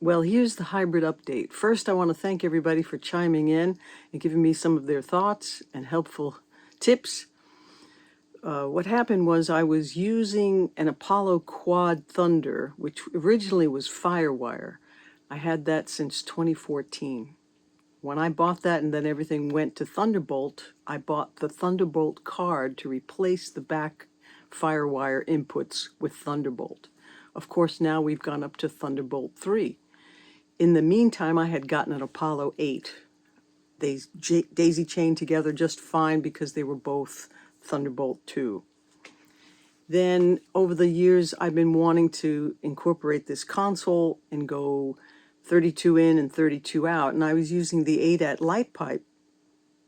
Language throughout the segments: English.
Well, here's the hybrid update. First, I want to thank everybody for chiming in and giving me some of their thoughts and helpful tips. What happened was I was using an Apollo Quad Thunder, which originally was Firewire. I had that since 2014. When I bought that and then everything went to Thunderbolt, I bought the Thunderbolt card to replace the back Firewire inputs with Thunderbolt. Of course, now we've gone up to Thunderbolt 3. In the meantime, I had gotten an Apollo 8. They daisy chained together just fine because they were both Thunderbolt 2. Then over the years, I've been wanting to incorporate this console and go 32 in and 32 out. And I was using the ADAT light pipe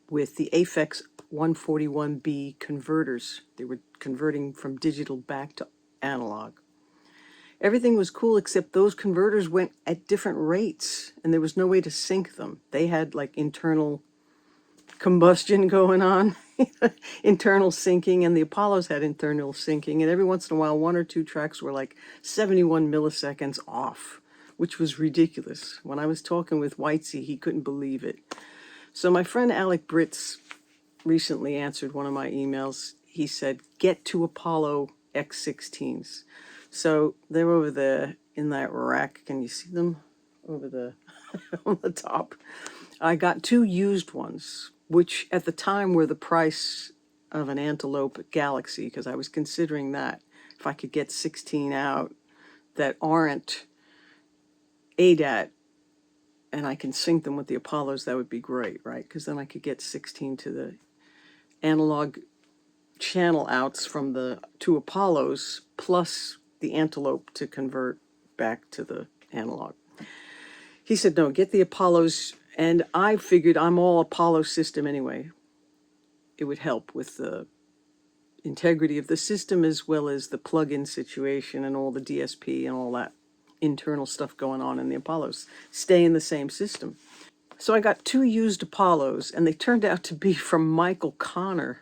with the Aphex 141B converters. They were converting from digital back to analog. Everything was cool except those converters went at different rates and there was no way to sync them. They had like internal combustion going on, internal syncing, and the Apollos had internal syncing. And every once in a while, one or two tracks were like 71 milliseconds off, which was ridiculous. When I was talking with Whitesey, he couldn't believe it. So my friend Alec Britz recently answered one of my emails. He said, get to Apollo X16s. So they're over there in that rack. Can you see them over the on the top? I got two used ones, which at the time were the price of an Antelope Galaxy, because I was considering that. If I could get 16 out that aren't ADAT and I can sync them with the Apollos, that would be great, right? Because then I could get 16 to the analog channel outs from the two Apollos plus the Antelope to convert back to the analog. He said, no, get the Apollos. And I figured I'm all Apollo system anyway. It would help with the integrity of the system as well as the plug-in situation and all the DSP and all that internal stuff going on in the Apollos. Stay in the same system. So I got two used Apollos, and they turned out to be from Michael Connor,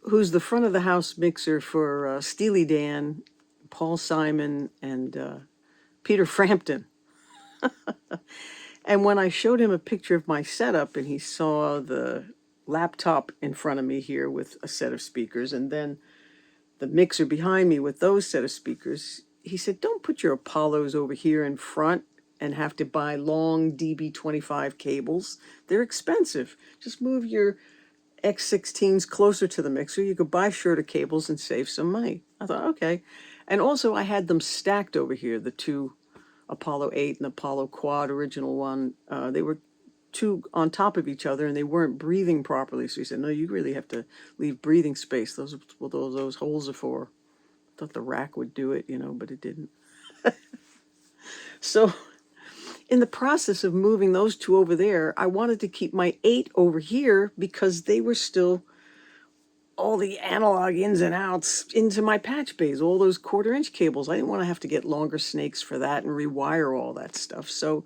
who's the front of the house mixer for Steely Dan, Paul Simon, and Peter Frampton. And when I showed him a picture of my setup and he saw the laptop in front of me here with a set of speakers and then the mixer behind me with those set of speakers, he said, don't put your Apollos over here in front and have to buy long DB25 cables. They're expensive. Just move your X16s closer to the mixer. You could buy shorter cables and save some money. I thought, okay. And also I had them stacked over here, the two Apollo 8 and Apollo Quad original one. They were two on top of each other and they weren't breathing properly. So he said, no, you really have to leave breathing space. Those are what those holes are for. I thought the rack would do it, but it didn't. So in the process of moving those two over there, I wanted to keep my 8 over here because they were still all the analog ins and outs into my patch bays, all those 1/4-inch cables. I didn't want to have to get longer snakes for that and rewire all that stuff. So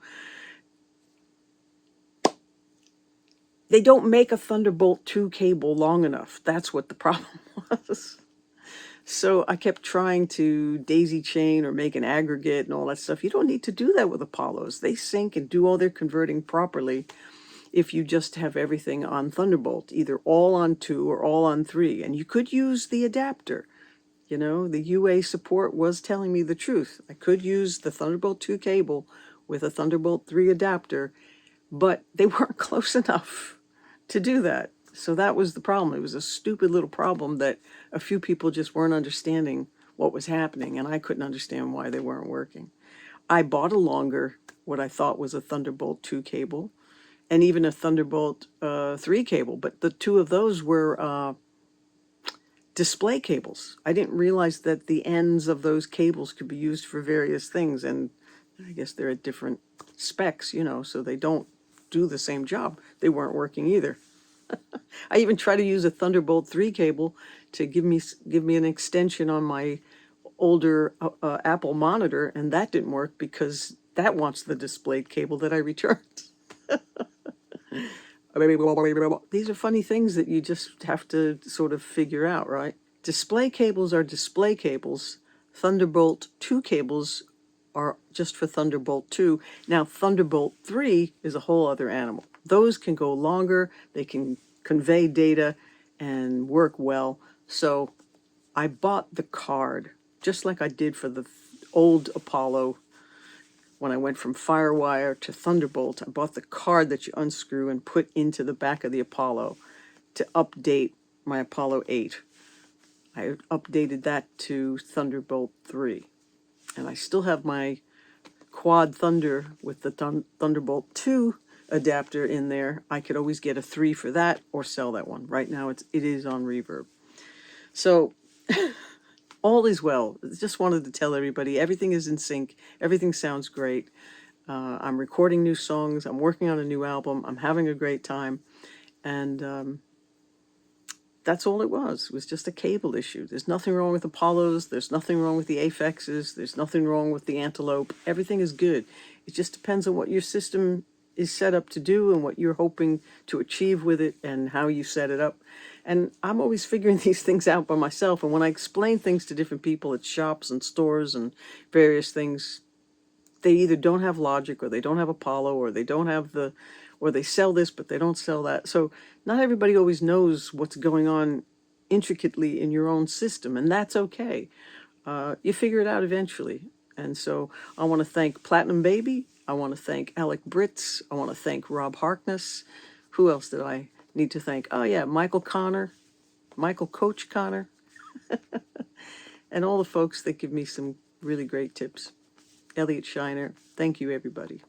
they don't make a Thunderbolt 2 cable long enough. That's what the problem was. So I kept trying to daisy chain or make an aggregate and all that stuff. You don't need to do that with Apollos. They sync and do all their converting properly if you just have everything on Thunderbolt, either all on 2 or all on 3. And you could use the adapter. The UA support was telling me the truth. I could use the Thunderbolt 2 cable with a Thunderbolt 3 adapter, but they weren't close enough to do that. So that was the problem. It was a stupid little problem that a few people just weren't understanding what was happening, and I couldn't understand why they weren't working. I bought a longer, what I thought was a Thunderbolt 2 cable, and even a Thunderbolt 3 cable, but the two of those were display cables. I didn't realize that the ends of those cables could be used for various things, and I guess they're at different specs, so they don't do the same job. They weren't working either. I even tried to use a Thunderbolt 3 cable to give me an extension on my older Apple monitor, and that didn't work because that wants the displayed cable that I returned. These are funny things that you just have to sort of figure out, right? Display cables are display cables. Thunderbolt 2 cables are just for Thunderbolt 2. Now, Thunderbolt 3 is a whole other animal. Those can go longer, they can convey data and work well. So I bought the card, just like I did for the old Apollo. When I went from Firewire to Thunderbolt, I bought the card that you unscrew and put into the back of the Apollo to update my Apollo 8. I updated that to Thunderbolt 3. And I still have my Quad Thunder with the Thunderbolt 2 adapter in there. I could always get a 3 for that or sell that one. Right now it is on Reverb. So all is well. Just wanted to tell everybody everything is in sync. Everything sounds great. I'm recording new songs. I'm working on a new album. I'm having a great time. And that's all it was. It was just a cable issue. There's nothing wrong with Apollos. There's nothing wrong with the Aphexes. There's nothing wrong with the Antelope. Everything is good. It just depends on what your system is set up to do and what you're hoping to achieve with it and how you set it up. And I'm always figuring these things out by myself. And when I explain things to different people at shops and stores and various things, they either don't have logic or they don't have Apollo or they don't have or they sell this but they don't sell that. So not everybody always knows what's going on intricately in your own system, and that's okay. You figure it out eventually. And so I want to thank Platinum Baby. I want to thank Alec Britz. I want to thank Rob Harkness. Who else did I need to thank? Oh yeah, Michael Coach Connor, and all the folks that give me some really great tips. Elliot Shiner. Thank you, everybody.